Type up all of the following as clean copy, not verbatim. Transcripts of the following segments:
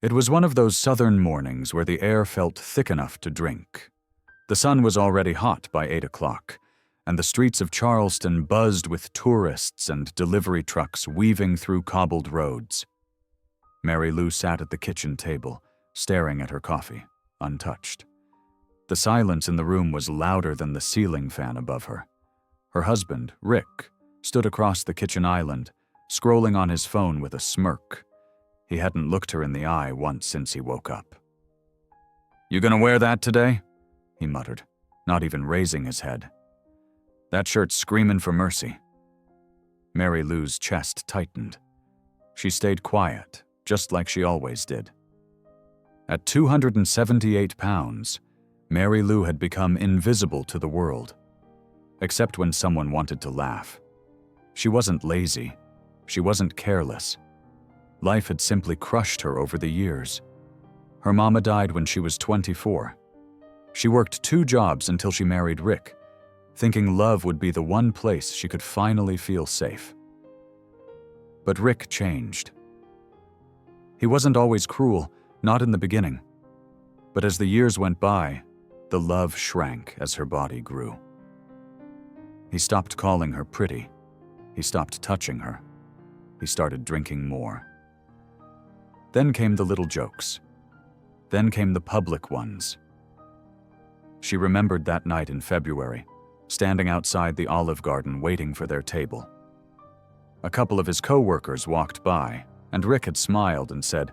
It was one of those southern mornings where the air felt thick enough to drink. The sun was already hot by 8 o'clock, and the streets of Charleston buzzed with tourists and delivery trucks weaving through cobbled roads. Mary Lou sat at the kitchen table, staring at her coffee, untouched. The silence in the room was louder than the ceiling fan above her. Her husband, Rick, stood across the kitchen island, scrolling on his phone with a smirk. He hadn't looked her in the eye once since he woke up. "You gonna wear that today?" he muttered, not even raising his head. "That shirt's screaming for mercy." Mary Lou's chest tightened. She stayed quiet, just like she always did. At 278 pounds, Mary Lou had become invisible to the world, except when someone wanted to laugh. She wasn't lazy. She wasn't careless. Life had simply crushed her over the years. Her mama died when she was 24. She worked 2 jobs until she married Rick, thinking love would be the one place she could finally feel safe. But Rick changed. He wasn't always cruel, not in the beginning. But as the years went by, the love shrank as her body grew. He stopped calling her pretty. He stopped touching her. He started drinking more. Then came the little jokes. Then came the public ones. She remembered that night in February, standing outside the Olive Garden waiting for their table. A couple of his co-workers walked by, and Rick had smiled and said,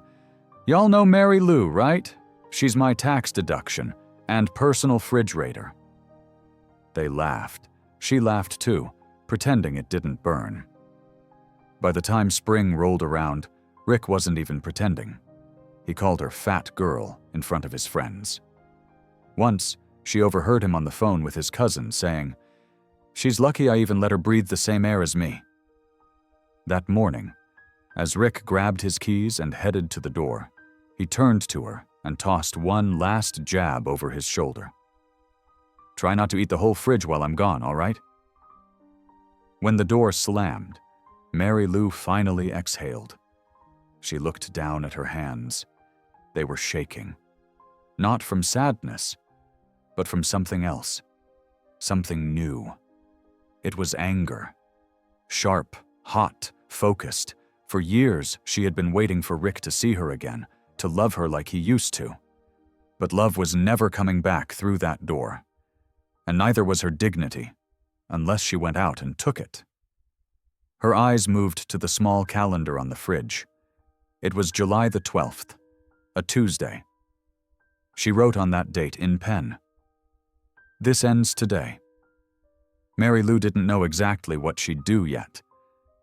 "Y'all know Mary Lou, right? She's my tax deduction and personal refrigerator." They laughed. She laughed too, pretending it didn't burn. By the time spring rolled around, Rick wasn't even pretending. He called her fat girl in front of his friends. Once, she overheard him on the phone with his cousin saying, "She's lucky I even let her breathe the same air as me." That morning, as Rick grabbed his keys and headed to the door, he turned to her and tossed one last jab over his shoulder. "Try not to eat the whole fridge while I'm gone, all right?" When the door slammed, Mary Lou finally exhaled. She looked down at her hands. They were shaking. Not from sadness, but from something else. Something new. It was anger. Sharp, hot, focused. For years, she had been waiting for Rick to see her again, to love her like he used to. But love was never coming back through that door. And neither was her dignity, unless she went out and took it. Her eyes moved to the small calendar on the fridge. It was July the 12th, a Tuesday. She wrote on that date in pen, "This ends today." Mary Lou didn't know exactly what she'd do yet,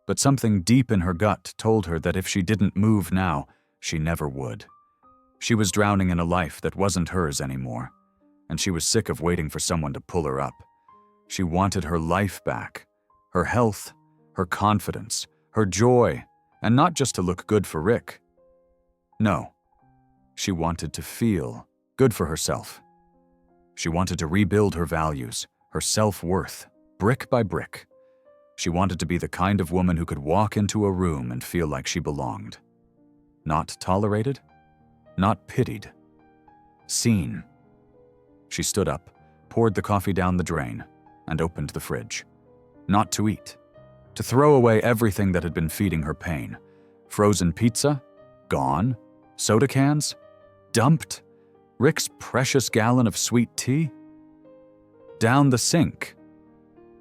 but something deep in her gut told her that if she didn't move now, she never would. She was drowning in a life that wasn't hers anymore, and she was sick of waiting for someone to pull her up. She wanted her life back, her health, her confidence, her joy, and not just to look good for Rick. No, she wanted to feel good for herself. She wanted to rebuild her values, her self-worth, brick by brick. She wanted to be the kind of woman who could walk into a room and feel like she belonged. Not tolerated, not pitied, seen. She stood up, poured the coffee down the drain, and opened the fridge. Not to eat. To throw away everything that had been feeding her pain. Frozen pizza? Gone. Soda cans? Dumped. Rick's precious gallon of sweet tea? Down the sink.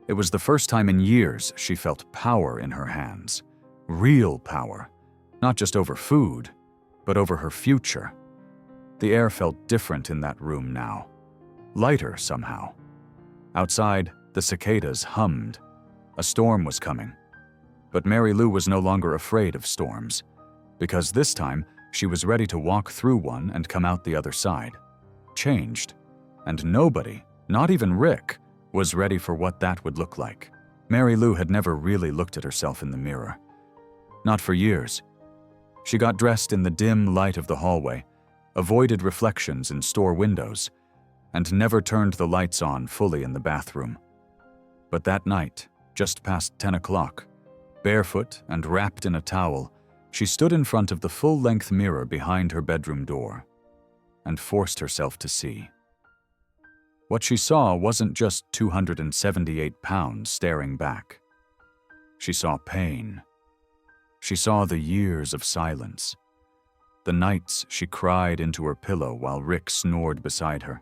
It was the first time in years she felt power in her hands. Real power. Not just over food, but over her future. The air felt different in that room now. Lighter somehow. Outside, the cicadas hummed. A storm was coming. But Mary Lou was no longer afraid of storms, because this time she was ready to walk through one and come out the other side. Changed. And nobody, not even Rick, was ready for what that would look like. Mary Lou had never really looked at herself in the mirror. Not for years. She got dressed in the dim light of the hallway, avoided reflections in store windows, and never turned the lights on fully in the bathroom. But that night, just past 10 o'clock, barefoot and wrapped in a towel, She stood in front of the full-length mirror behind her bedroom door and forced herself to see. What she saw wasn't just 278 pounds staring back. She saw pain. She saw the years of silence, the nights she cried into her pillow while Rick snored beside her,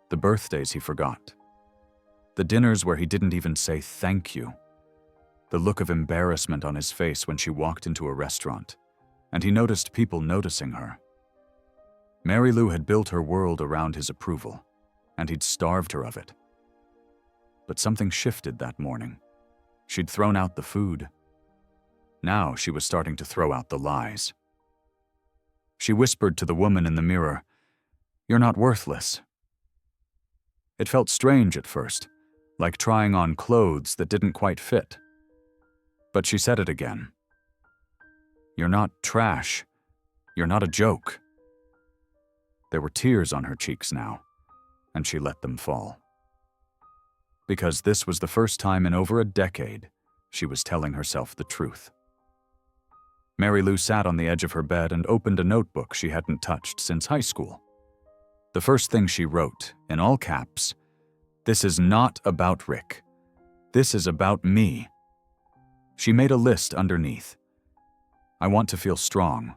the birthdays he forgot, the dinners where he didn't even say thank you, the look of embarrassment on his face when she walked into a restaurant, and he noticed people noticing her. Mary Lou had built her world around his approval, and he'd starved her of it. But something shifted that morning. She'd thrown out the food. Now she was starting to throw out the lies. She whispered to the woman in the mirror, "You're not worthless." It felt strange at first, like trying on clothes that didn't quite fit. But she said it again. "You're not trash. You're not a joke." There were tears on her cheeks now, and she let them fall. Because this was the first time in over a decade she was telling herself the truth. Mary Lou sat on the edge of her bed and opened a notebook she hadn't touched since high school. The first thing she wrote, in all caps, "This is not about Rick. This is about me." She made a list underneath. "I want to feel strong.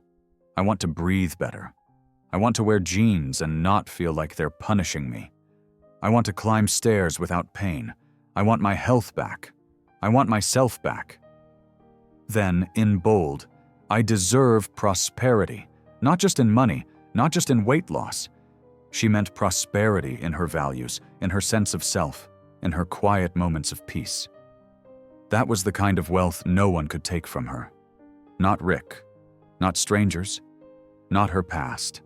I want to breathe better. I want to wear jeans and not feel like they're punishing me. I want to climb stairs without pain. I want my health back. I want myself back." Then, in bold, "I deserve prosperity, not just in money, not just in weight loss." She meant prosperity in her values, in her sense of self, in her quiet moments of peace. That was the kind of wealth no one could take from her. Not Rick, not strangers, not her past.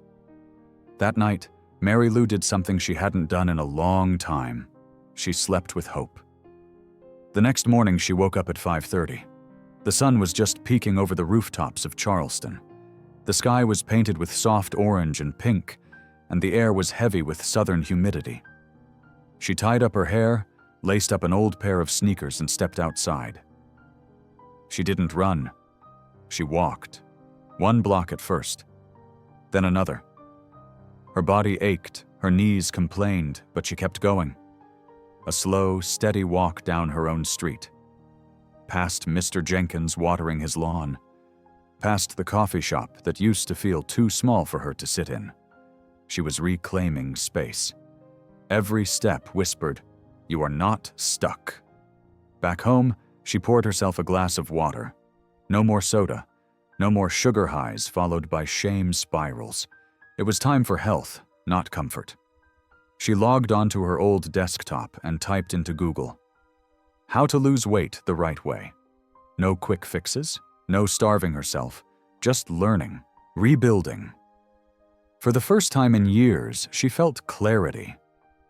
That night, Mary Lou did something she hadn't done in a long time. She slept with hope. The next morning she woke up at 5:30. The sun was just peeking over the rooftops of Charleston. The sky was painted with soft orange and pink, and the air was heavy with southern humidity. She tied up her hair, laced up an old pair of sneakers, and stepped outside. She didn't run. She walked. One block at first, then another. Her body ached, her knees complained, but she kept going. A slow, steady walk down her own street. Past Mr. Jenkins watering his lawn. Past the coffee shop that used to feel too small for her to sit in. She was reclaiming space. Every step whispered, "You are not stuck." Back home, she poured herself a glass of water. No more soda. No more sugar highs followed by shame spirals. It was time for health, not comfort. She logged onto her old desktop and typed into Google, "How to lose weight the right way." No quick fixes, no starving herself, just learning, rebuilding. For the first time in years, she felt clarity.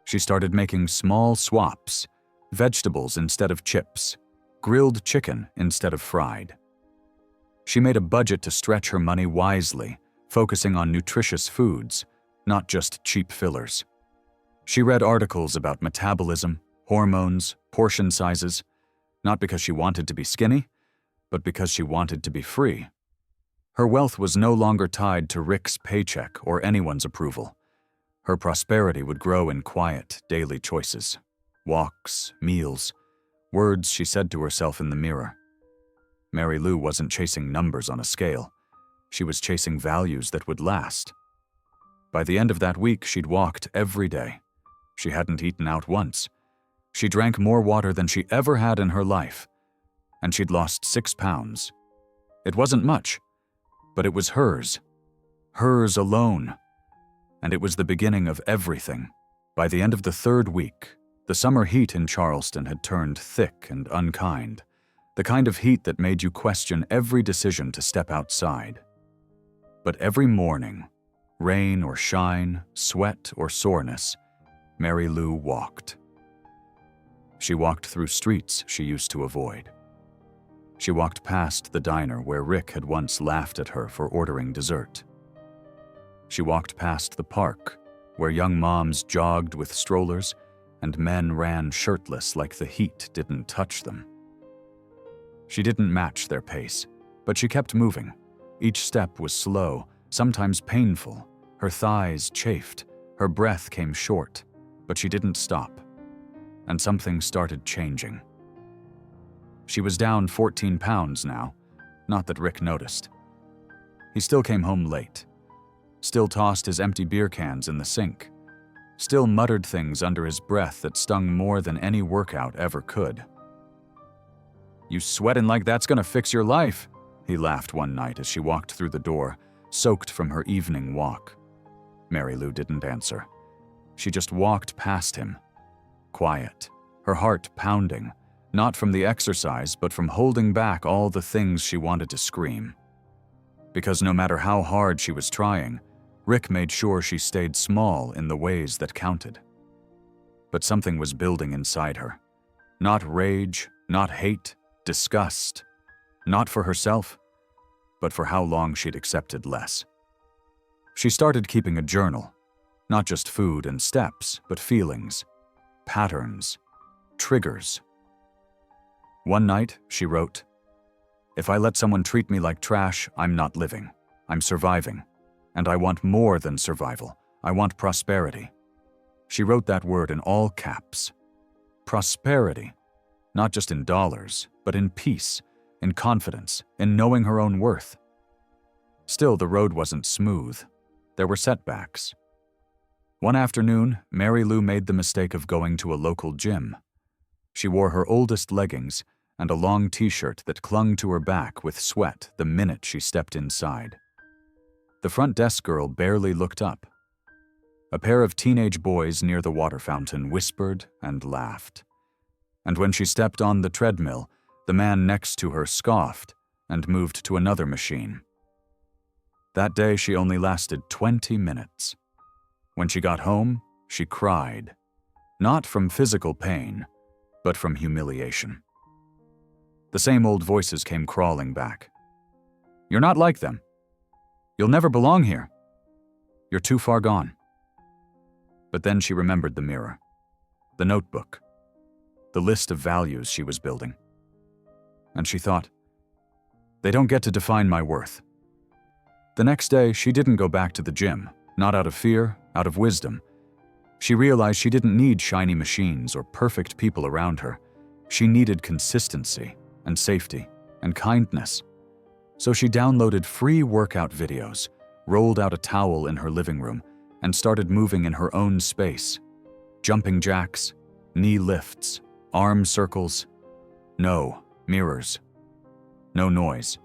She started making small swaps, vegetables instead of chips, grilled chicken instead of fried. She made a budget to stretch her money wisely, focusing on nutritious foods, not just cheap fillers. She read articles about metabolism, hormones, portion sizes, not because she wanted to be skinny, but because she wanted to be free. Her wealth was no longer tied to Rick's paycheck or anyone's approval. Her prosperity would grow in quiet, daily choices, walks, meals, words she said to herself in the mirror. Mary Lou wasn't chasing numbers on a scale. She was chasing values that would last. By the end of that week, she'd walked every day. She hadn't eaten out once. She drank more water than she ever had in her life. And she'd lost 6 pounds. It wasn't much, but it was hers. Hers alone. And it was the beginning of everything. By the end of the 3rd week, the summer heat in Charleston had turned thick and unkind, the kind of heat that made you question every decision to step outside. But every morning, rain or shine, sweat or soreness, Mary Lou walked. She walked through streets she used to avoid. She walked past the diner where Rick had once laughed at her for ordering dessert. She walked past the park, where young moms jogged with strollers and men ran shirtless like the heat didn't touch them. She didn't match their pace, but she kept moving, Each step was slow, sometimes painful. Her thighs chafed, her breath came short, but she didn't stop. And something started changing. She was down 14 pounds now, not that Rick noticed. He still came home late, still tossed his empty beer cans in the sink, still muttered things under his breath that stung more than any workout ever could. "You sweating like that's gonna fix your life," he laughed one night as she walked through the door, soaked from her evening walk. Mary Lou didn't answer. She just walked past him, quiet, her heart pounding, not from the exercise but from holding back all the things she wanted to scream. Because no matter how hard she was trying, Rick made sure she stayed small in the ways that counted. But something was building inside her. Not rage, not hate, disgust. Not for herself, but for how long she'd accepted less. She started keeping a journal, not just food and steps, but feelings, patterns, triggers. One night, she wrote, "If I let someone treat me like trash, I'm not living. I'm surviving. And I want more than survival. I want prosperity." She wrote that word in all caps. Prosperity, not just in dollars, but in peace, in confidence, in knowing her own worth. Still, the road wasn't smooth. There were setbacks. One afternoon, Mary Lou made the mistake of going to a local gym. She wore her oldest leggings and a long t-shirt that clung to her back with sweat the minute she stepped inside. The front desk girl barely looked up. A pair of teenage boys near the water fountain whispered and laughed. And when she stepped on the treadmill, the man next to her scoffed and moved to another machine. That day, she only lasted 20 minutes. When she got home, she cried, not from physical pain, but from humiliation. The same old voices came crawling back. "You're not like them. You'll never belong here. You're too far gone." But then she remembered the mirror, the notebook, the list of values she was building. And she thought, they don't get to define my worth. The next day, she didn't go back to the gym, not out of fear, out of wisdom. She realized she didn't need shiny machines or perfect people around her. She needed consistency and safety and kindness. So she downloaded free workout videos, rolled out a towel in her living room, and started moving in her own space. Jumping jacks, knee lifts, arm circles. No mirrors. No noise.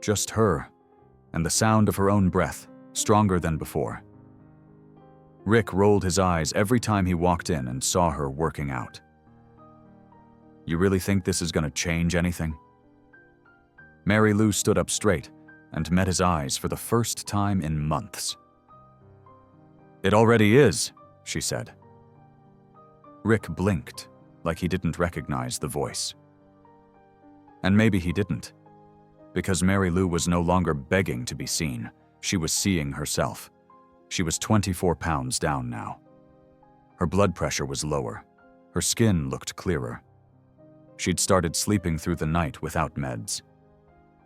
Just her and the sound of her own breath, stronger than before. Rick rolled his eyes every time he walked in and saw her working out. "You really think this is going to change anything?" Mary Lou stood up straight and met his eyes for the first time in months. "It already is," she said. Rick blinked, like he didn't recognize the voice. And maybe he didn't, because Mary Lou was no longer begging to be seen. She was seeing herself. She was 24 pounds down now. Her blood pressure was lower. Her skin looked clearer. She'd started sleeping through the night without meds.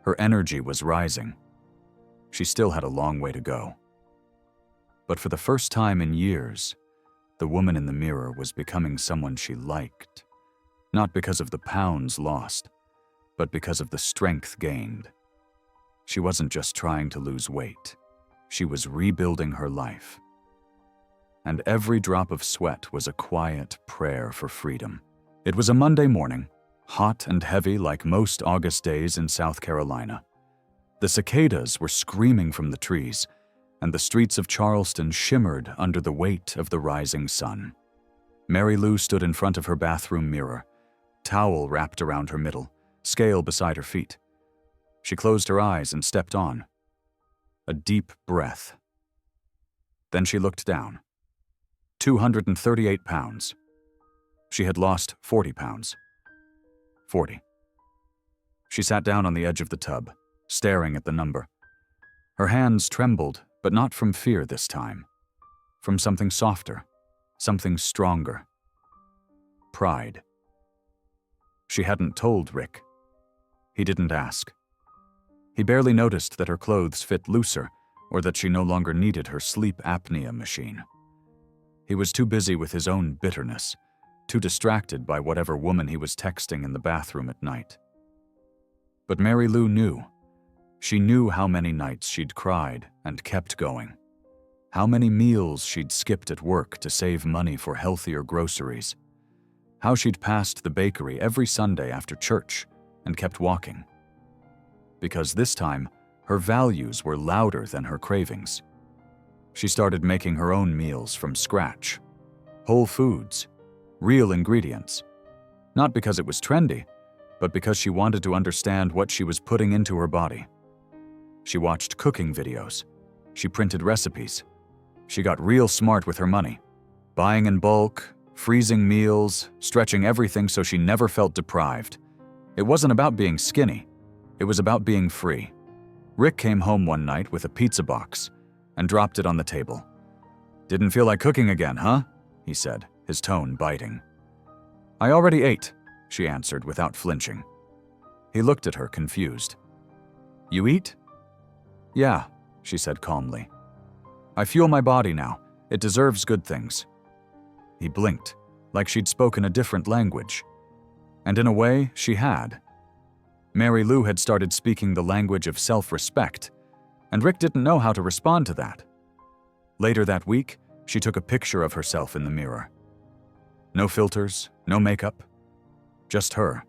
Her energy was rising. She still had a long way to go. But for the first time in years, the woman in the mirror was becoming someone she liked, not because of the pounds lost, but because of the strength gained. She wasn't just trying to lose weight. She was rebuilding her life. And every drop of sweat was a quiet prayer for freedom. It was a Monday morning, hot and heavy like most August days in South Carolina. The cicadas were screaming from the trees, and the streets of Charleston shimmered under the weight of the rising sun. Mary Lou stood in front of her bathroom mirror, towel wrapped around her middle, scale beside her feet. She closed her eyes and stepped on. A deep breath. Then she looked down. 238 pounds. She had lost 40 pounds. 40. She sat down on the edge of the tub, staring at the number. Her hands trembled, but not from fear this time. From something softer, something stronger. Pride. She hadn't told Rick. He didn't ask. He barely noticed that her clothes fit looser or that she no longer needed her sleep apnea machine. He was too busy with his own bitterness, too distracted by whatever woman he was texting in the bathroom at night. But Mary Lou knew. She knew how many nights she'd cried and kept going. How many meals she'd skipped at work to save money for healthier groceries. How she'd passed the bakery every Sunday after church and kept walking. Because this time, her values were louder than her cravings. She started making her own meals from scratch. Whole foods, real ingredients. Not because it was trendy, but because she wanted to understand what she was putting into her body. She watched cooking videos. She printed recipes. She got real smart with her money, buying in bulk, freezing meals, stretching everything so she never felt deprived. It wasn't about being skinny. It was about being free. Rick came home one night with a pizza box and dropped it on the table. "Didn't feel like cooking again, huh?" he said, his tone biting. "I already ate," she answered without flinching. He looked at her, confused. "You eat?" "Yeah," she said calmly. "I fuel my body now. It deserves good things." He blinked, like she'd spoken a different language. And in a way, she had. Mary Lou had started speaking the language of self-respect, and Rick didn't know how to respond to that. Later that week, she took a picture of herself in the mirror. No filters, no makeup, just her.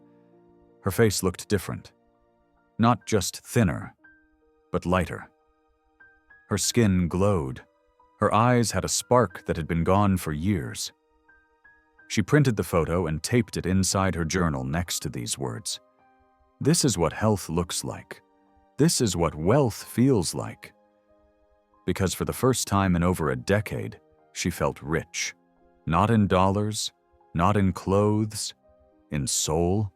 Her face looked different. Not just thinner, but lighter. Her skin glowed. Her eyes had a spark that had been gone for years. She printed the photo and taped it inside her journal next to these words. "This is what health looks like. This is what wealth feels like." Because for the first time in over a decade, she felt rich. Not in dollars, not in clothes, in soul.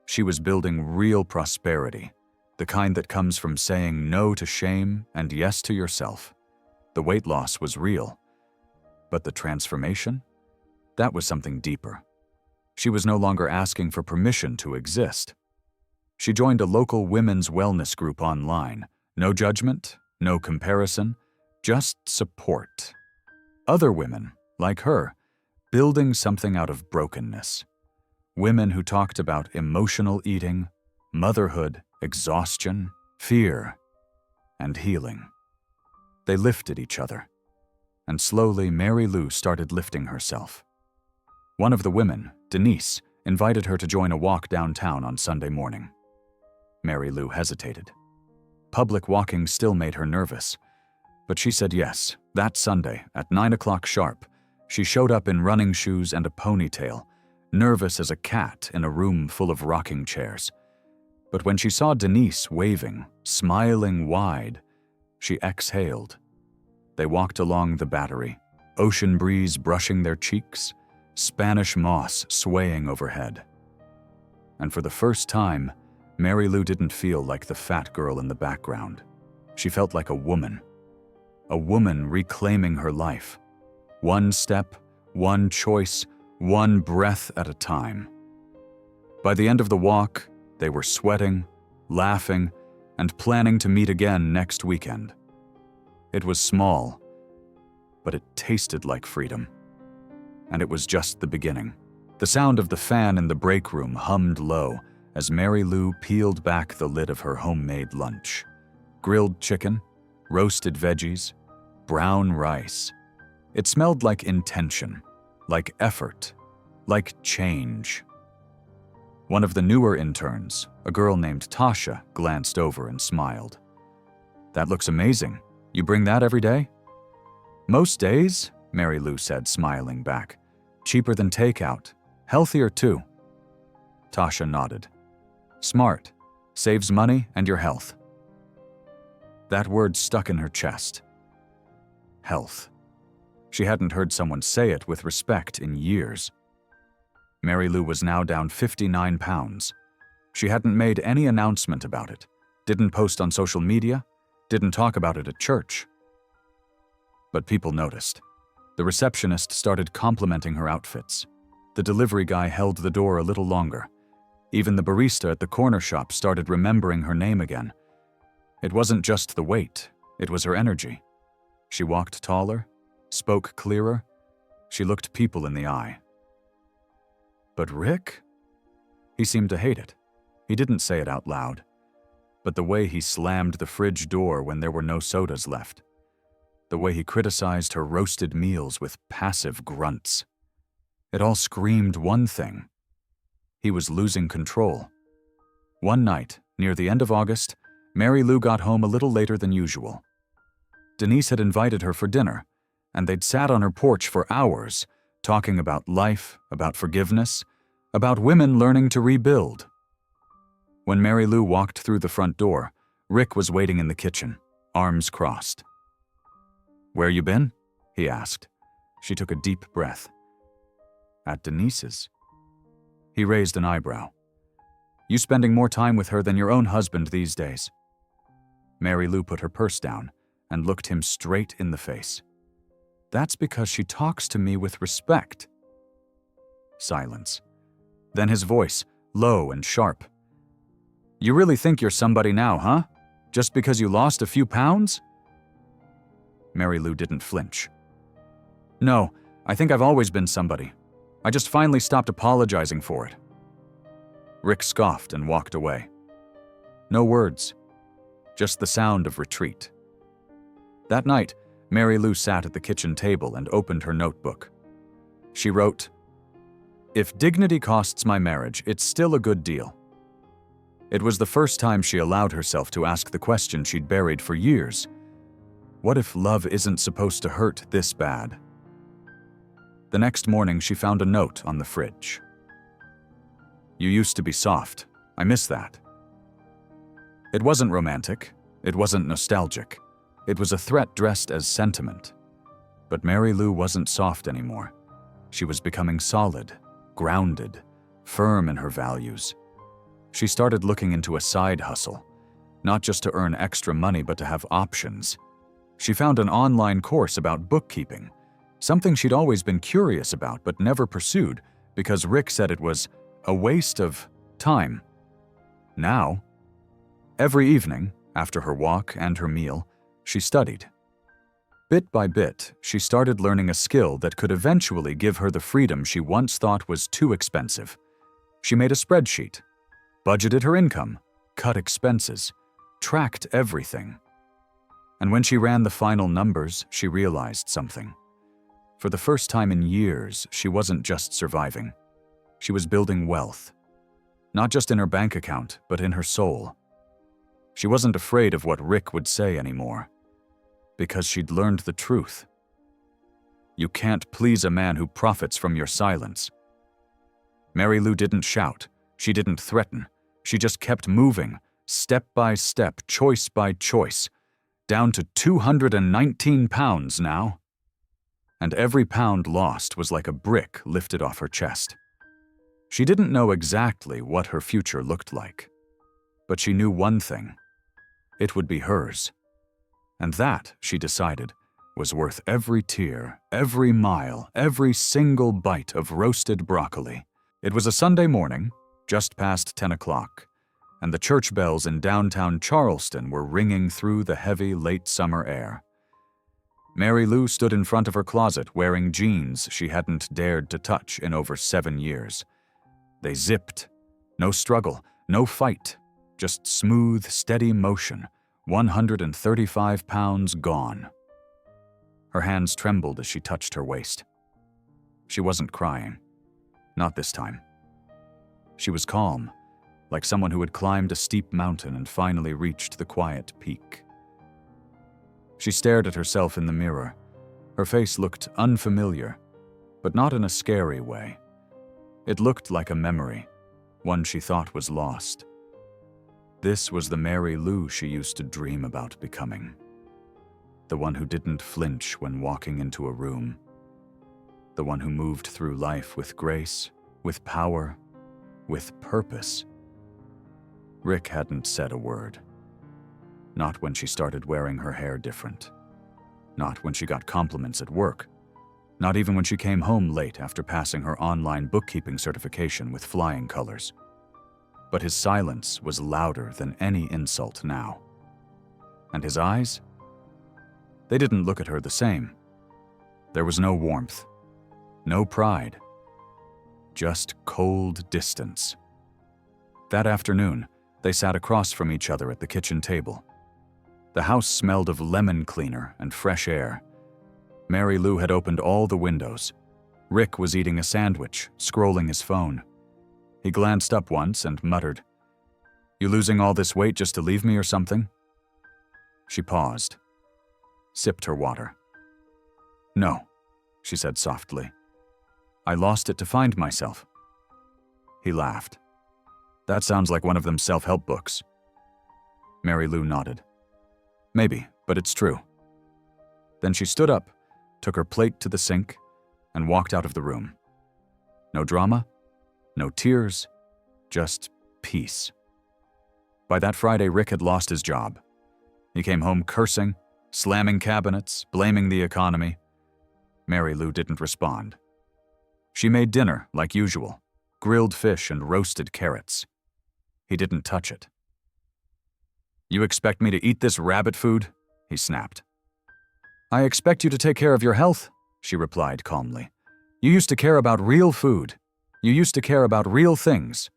She was building real prosperity, the kind that comes from saying no to shame and yes to yourself. The weight loss was real. But the transformation? That was something deeper. She was no longer asking for permission to exist. She joined a local women's wellness group online. No judgment, no comparison, just support. Other women, like her, building something out of brokenness. Women who talked about emotional eating, motherhood, exhaustion, fear, and healing. They lifted each other. And slowly, Mary Lou started lifting herself. One of the women, Denise, invited her to join a walk downtown on Sunday morning. Mary Lou hesitated. Public walking still made her nervous. But she said yes. That Sunday, at 9 o'clock sharp, she showed up in running shoes and a ponytail, nervous as a cat in a room full of rocking chairs. But when she saw Denise waving, smiling wide, she exhaled. They walked along the Battery, ocean breeze brushing their cheeks, Spanish moss swaying overhead. And for the first time, Mary Lou didn't feel like the fat girl in the background. She felt like a woman reclaiming her life. One step, one choice, one breath at a time. By the end of the walk, they were sweating, laughing, and planning to meet again next weekend. It was small, but it tasted like freedom. And it was just the beginning. The sound of the fan in the break room hummed low as Mary Lou peeled back the lid of her homemade lunch. Grilled chicken, roasted veggies, brown rice. It smelled like intention, like effort, like change. One of the newer interns, a girl named Tasha, glanced over and smiled. "That looks amazing. You bring that every day?" "Most days," Mary Lou said, smiling back. "Cheaper than takeout. Healthier too." Tasha nodded. "Smart. Saves money and your health." That word stuck in her chest. Health. She hadn't heard someone say it with respect in years. Mary Lou was now down 59 pounds. She hadn't made any announcement about it, didn't post on social media, didn't talk about it at church. But people noticed. The receptionist started complimenting her outfits. The delivery guy held the door a little longer. Even the barista at the corner shop started remembering her name again. It wasn't just the weight, it was her energy. She walked taller, spoke clearer, she looked people in the eye. But Rick? He seemed to hate it. He didn't say it out loud. But the way he slammed the fridge door when there were no sodas left. The way he criticized her roasted meals with passive grunts. It all screamed one thing. He was losing control. One night, near the end of August, Mary Lou got home a little later than usual. Denise had invited her for dinner, and they'd sat on her porch for hours, talking about life, about forgiveness, about women learning to rebuild. When Mary Lou walked through the front door, Rick was waiting in the kitchen, arms crossed. "Where you been?" he asked. She took a deep breath. "At Denise's." He raised an eyebrow. "You spending more time with her than your own husband these days." Mary Lou put her purse down and looked him straight in the face. "That's because she talks to me with respect." Silence. Then his voice, low and sharp. "You really think you're somebody now, huh? Just because you lost a few pounds?" Mary Lou didn't flinch. "No, I think I've always been somebody. I just finally stopped apologizing for it." Rick scoffed and walked away. No words, just the sound of retreat. That night, Mary Lou sat at the kitchen table and opened her notebook. She wrote, "If dignity costs my marriage, it's still a good deal." It was the first time she allowed herself to ask the question she'd buried for years. What if love isn't supposed to hurt this bad? The next morning, she found a note on the fridge. "You used to be soft. I miss that." It wasn't romantic. It wasn't nostalgic. It was a threat dressed as sentiment. But Mary Lou wasn't soft anymore. She was becoming solid, grounded, firm in her values. She started looking into a side hustle, not just to earn extra money but to have options. She found an online course about bookkeeping, something she'd always been curious about but never pursued because Rick said it was a waste of time. Now, every evening, after her walk and her meal, she studied. Bit by bit, she started learning a skill that could eventually give her the freedom she once thought was too expensive. She made a spreadsheet, budgeted her income, cut expenses, tracked everything. And when she ran the final numbers, she realized something. For the first time in years, she wasn't just surviving. She was building wealth. Not just in her bank account, but in her soul. She wasn't afraid of what Rick would say anymore. Because she'd learned the truth. You can't please a man who profits from your silence. Mary Lou didn't shout. She didn't threaten. She just kept moving, step by step, choice by choice, down to 219 pounds now. And every pound lost was like a brick lifted off her chest. She didn't know exactly what her future looked like. But she knew one thing. It would be hers. And that, she decided, was worth every tear, every mile, every single bite of roasted broccoli. It was a Sunday morning, just past 10 o'clock, and the church bells in downtown Charleston were ringing through the heavy late summer air. Mary Lou stood in front of her closet wearing jeans she hadn't dared to touch in over 7 years. They zipped. No struggle, no fight, just smooth, steady motion, 135 pounds gone. Her hands trembled as she touched her waist. She wasn't crying. Not this time. She was calm, like someone who had climbed a steep mountain and finally reached the quiet peak. She stared at herself in the mirror. Her face looked unfamiliar, but not in a scary way. It looked like a memory, one she thought was lost. This was the Mary Lou she used to dream about becoming. The one who didn't flinch when walking into a room. The one who moved through life with grace, with power, with purpose. Rick hadn't said a word. Not when she started wearing her hair different. Not when she got compliments at work. Not even when she came home late after passing her online bookkeeping certification with flying colors. But his silence was louder than any insult now. And his eyes? They didn't look at her the same. There was no warmth, no pride, just cold distance. That afternoon, they sat across from each other at the kitchen table. The house smelled of lemon cleaner and fresh air. Mary Lou had opened all the windows. Rick was eating a sandwich, scrolling his phone. He glanced up once and muttered, "You losing all this weight just to leave me or something?" She paused, sipped her water. "No," she said softly. "I lost it to find myself." He laughed. "That sounds like one of them self-help books." Mary Lou nodded. "Maybe, but it's true." Then she stood up, took her plate to the sink, and walked out of the room. No drama, no tears, just peace. By that Friday, Rick had lost his job. He came home cursing, slamming cabinets, blaming the economy. Mary Lou didn't respond. She made dinner like usual, grilled fish and roasted carrots. He didn't touch it. "You expect me to eat this rabbit food?" he snapped. "I expect you to take care of your health," she replied calmly. "You used to care about real food. You used to care about real things."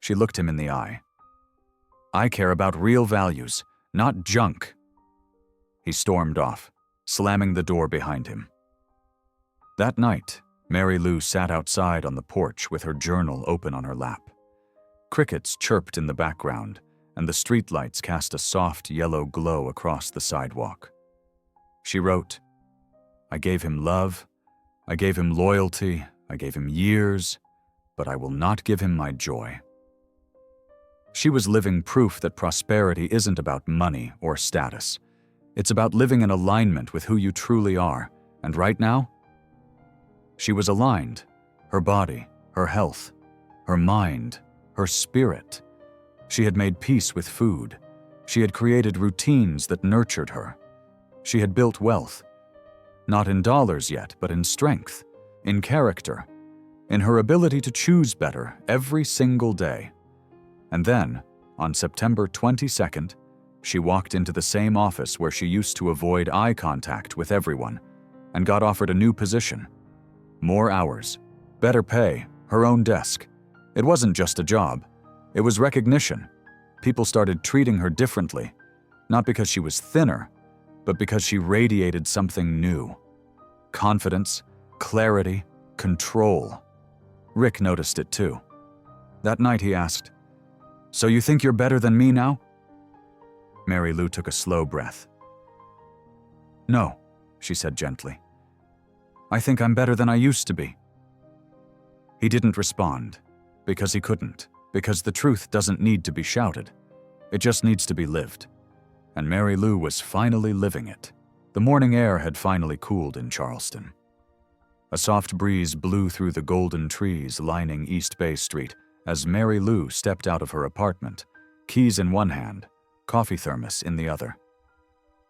She looked him in the eye. "I care about real values, not junk." He stormed off, slamming the door behind him. That night, Mary Lou sat outside on the porch with her journal open on her lap. Crickets chirped in the background, and the streetlights cast a soft yellow glow across the sidewalk. She wrote, "I gave him love, I gave him loyalty, I gave him years, but I will not give him my joy." She was living proof that prosperity isn't about money or status. It's about living in alignment with who you truly are, and right now, she was aligned. Her body, her health, her mind, her spirit. She had made peace with food. She had created routines that nurtured her. She had built wealth, not in dollars yet, but in strength, in character, in her ability to choose better every single day. And then, on September 22nd, she walked into the same office where she used to avoid eye contact with everyone and got offered a new position. More hours, better pay, her own desk. It wasn't just a job. It was recognition. People started treating her differently, not because she was thinner, but because she radiated something new. Confidence, clarity, control. Rick noticed it too. That night he asked, "So you think you're better than me now?" Mary Lou took a slow breath. "No," she said gently. "I think I'm better than I used to be." He didn't respond, because he couldn't, because the truth doesn't need to be shouted. It just needs to be lived. And Mary Lou was finally living it. The morning air had finally cooled in Charleston. A soft breeze blew through the golden trees lining East Bay Street as Mary Lou stepped out of her apartment, keys in one hand, coffee thermos in the other.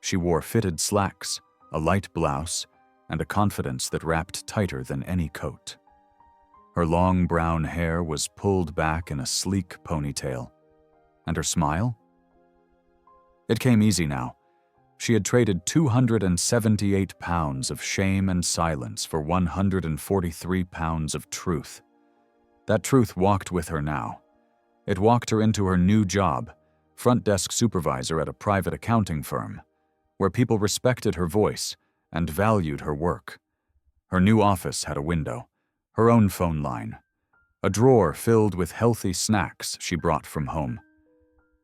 She wore fitted slacks, a light blouse, and a confidence that wrapped tighter than any coat. Her long brown hair was pulled back in a sleek ponytail. And her smile? It came easy now. She had traded 278 pounds of shame and silence for 143 pounds of truth. That truth walked with her now. It walked her into her new job, front desk supervisor at a private accounting firm, where people respected her voice and valued her work. Her new office had a window, her own phone line, a drawer filled with healthy snacks she brought from home,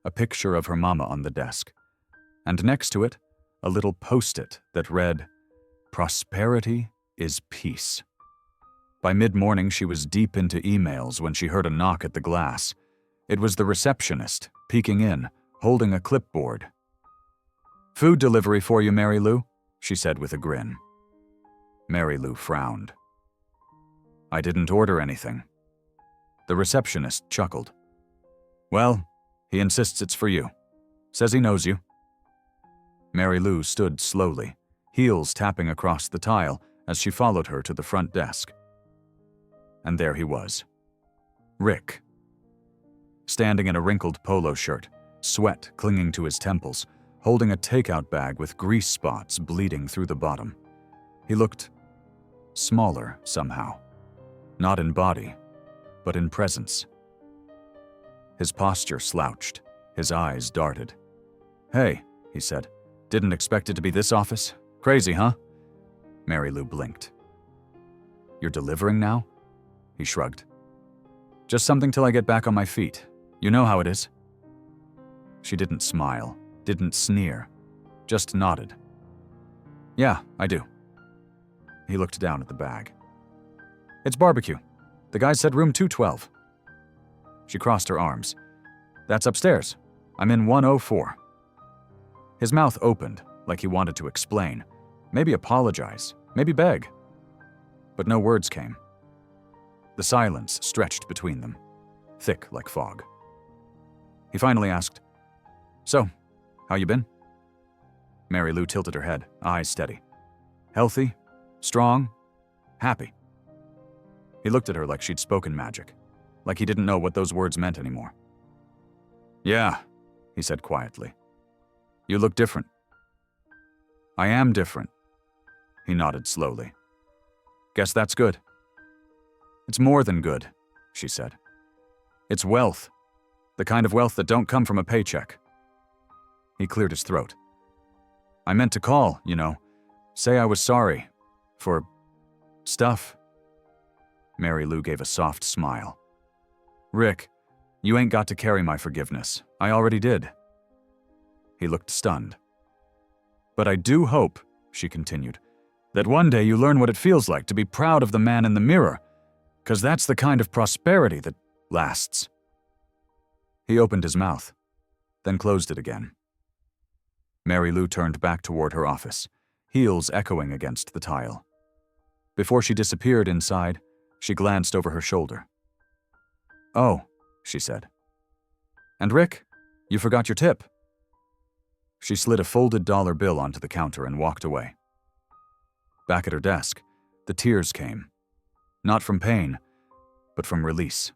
a picture of her mama on the desk, and next to it, a little post-it that read, "Prosperity is peace." By mid-morning, she was deep into emails when she heard a knock at the glass. It was the receptionist, peeking in, holding a clipboard. "Food delivery for you, Mary Lou," she said with a grin. Mary Lou frowned. "I didn't order anything." The receptionist chuckled. "Well, he insists it's for you. Says he knows you." Mary Lou stood slowly, heels tapping across the tile as she followed her to the front desk. And there he was. Rick. Standing in a wrinkled polo shirt, sweat clinging to his temples, holding a takeout bag with grease spots bleeding through the bottom. He looked smaller somehow, not in body, but in presence. His posture slouched, his eyes darted. "Hey," he said, "didn't expect it to be this office? Crazy, huh?" Mary Lou blinked. "You're delivering now?" He shrugged. "Just something till I get back on my feet. You know how it is." She didn't smile, didn't sneer, just nodded. "Yeah, I do." He looked down at the bag. "It's barbecue. The guy said room 212. She crossed her arms. "That's upstairs. I'm in 104. His mouth opened, like he wanted to explain, maybe apologize, maybe beg. But no words came. The silence stretched between them, thick like fog. He finally asked, "So, how you been?" Mary Lou tilted her head, eyes steady. "Healthy, strong, happy." He looked at her like she'd spoken magic, like he didn't know what those words meant anymore. "Yeah," he said quietly. "You look different." "I am different." He nodded slowly. "Guess that's good." "It's more than good," she said. "It's wealth. The kind of wealth that don't come from a paycheck." He cleared his throat. "I meant to call, say I was sorry. For stuff." Mary Lou gave a soft smile. "Rick, you ain't got to carry my forgiveness. I already did." He looked stunned. "But I do hope," she continued, "that one day you learn what it feels like to be proud of the man in the mirror, 'cause that's the kind of prosperity that lasts." He opened his mouth, then closed it again. Mary Lou turned back toward her office, heels echoing against the tile. Before she disappeared inside, she glanced over her shoulder. "Oh," she said. "And Rick, you forgot your tip." She slid a folded dollar bill onto the counter and walked away. Back at her desk, the tears came. Not from pain, but from release.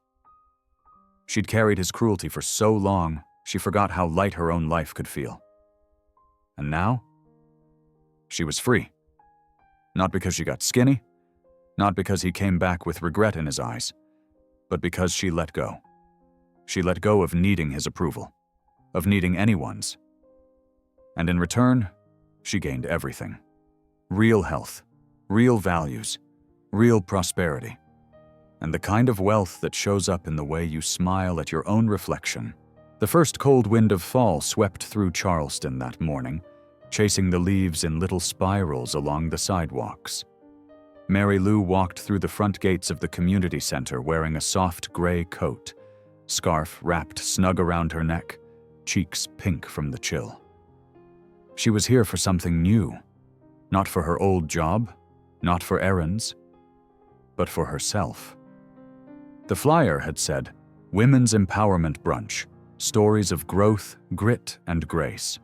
She'd carried his cruelty for so long, she forgot how light her own life could feel. And now, she was free. Not because she got skinny, not because he came back with regret in his eyes, but because she let go. She let go of needing his approval, of needing anyone's. And in return, she gained everything. Real health, real values, real prosperity, and the kind of wealth that shows up in the way you smile at your own reflection. The first cold wind of fall swept through Charleston that morning, chasing the leaves in little spirals along the sidewalks. Mary Lou walked through the front gates of the community center wearing a soft gray coat, scarf wrapped snug around her neck, cheeks pink from the chill. She was here for something new, not for her old job, not for errands, but for herself. The flyer had said, "Women's Empowerment Brunch, Stories of Growth, Grit, and Grace."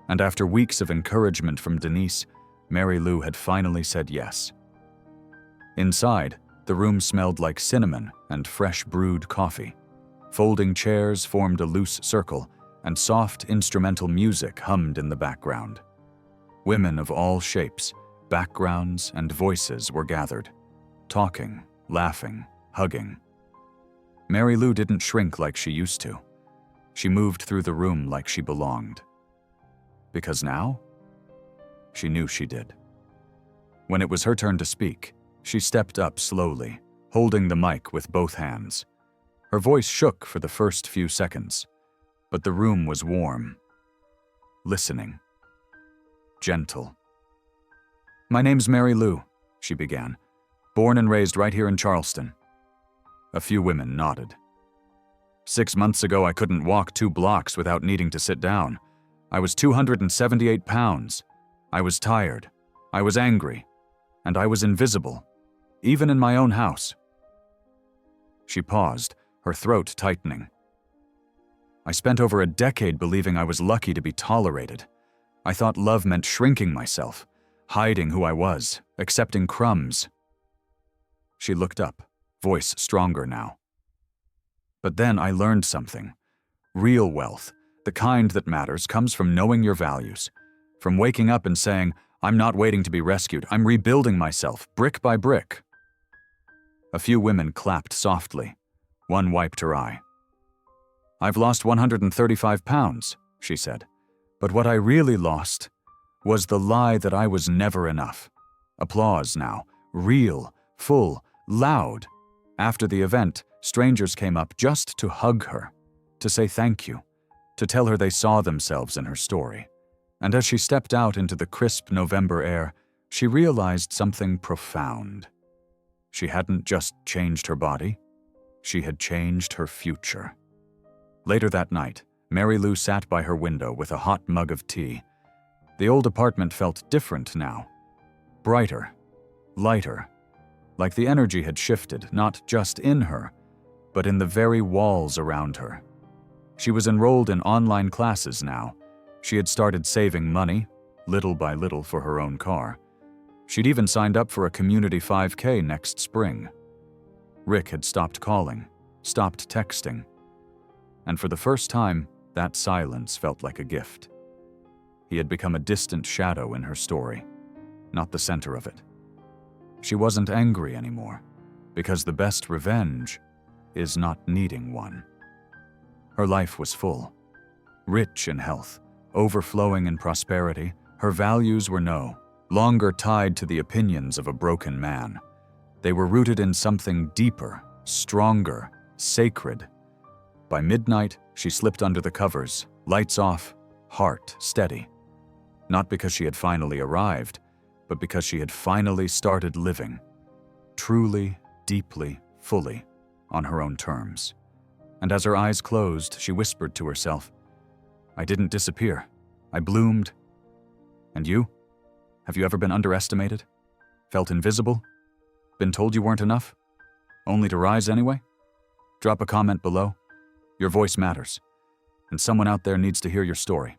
And after weeks of encouragement from Denise, Mary Lou had finally said yes. Inside, the room smelled like cinnamon and fresh brewed coffee. Folding chairs formed a loose circle, and soft instrumental music hummed in the background. Women of all shapes, backgrounds, and voices were gathered, talking, laughing, hugging. Mary Lou didn't shrink like she used to. She moved through the room like she belonged. Because now, she knew she did. When it was her turn to speak, she stepped up slowly, holding the mic with both hands. Her voice shook for the first few seconds, but the room was warm, listening, gentle. "My name's Mary Lou," she began, "born and raised right here in Charleston." A few women nodded. 6 months ago, I couldn't walk 2 blocks without needing to sit down. I was 278 pounds. I was tired. I was angry. And I was invisible, even in my own house. She paused, her throat tightening. I spent over a decade believing I was lucky to be tolerated. I thought love meant shrinking myself, hiding who I was, accepting crumbs. She looked up, voice stronger now. But then I learned something. Real wealth, The kind that matters comes from knowing your values, from waking up and saying, I'm not waiting to be rescued, I'm rebuilding myself, brick by brick. A few women clapped softly. One wiped her eye. I've lost 135 pounds, she said. But what I really lost was the lie that I was never enough. Applause now, real, full, loud. After the event, strangers came up just to hug her, to say thank you, to tell her they saw themselves in her story. And as she stepped out into the crisp November air, she realized something profound. She hadn't just changed her body, she had changed her future. Later that night, Mary Lou sat by her window with a hot mug of tea. The old apartment felt different now. Brighter, lighter, like the energy had shifted, not just in her, but in the very walls around her. She was enrolled in online classes now. She had started saving money, little by little, for her own car. She'd even signed up for a community 5K next spring. Rick had stopped calling, stopped texting. And for the first time, that silence felt like a gift. He had become a distant shadow in her story, not the center of it. She wasn't angry anymore, because the best revenge is not needing one. Her life was full, rich in health, overflowing in prosperity. Her values were no longer tied to the opinions of a broken man. They were rooted in something deeper, stronger, sacred. By midnight, she slipped under the covers, lights off, heart steady. Not because she had finally arrived, but because she had finally started living, truly, deeply, fully, on her own terms. And as her eyes closed, she whispered to herself, I didn't disappear. I bloomed. And you? Have you ever been underestimated? Felt invisible? Been told you weren't enough? Only to rise anyway? Drop a comment below. Your voice matters, and someone out there needs to hear your story.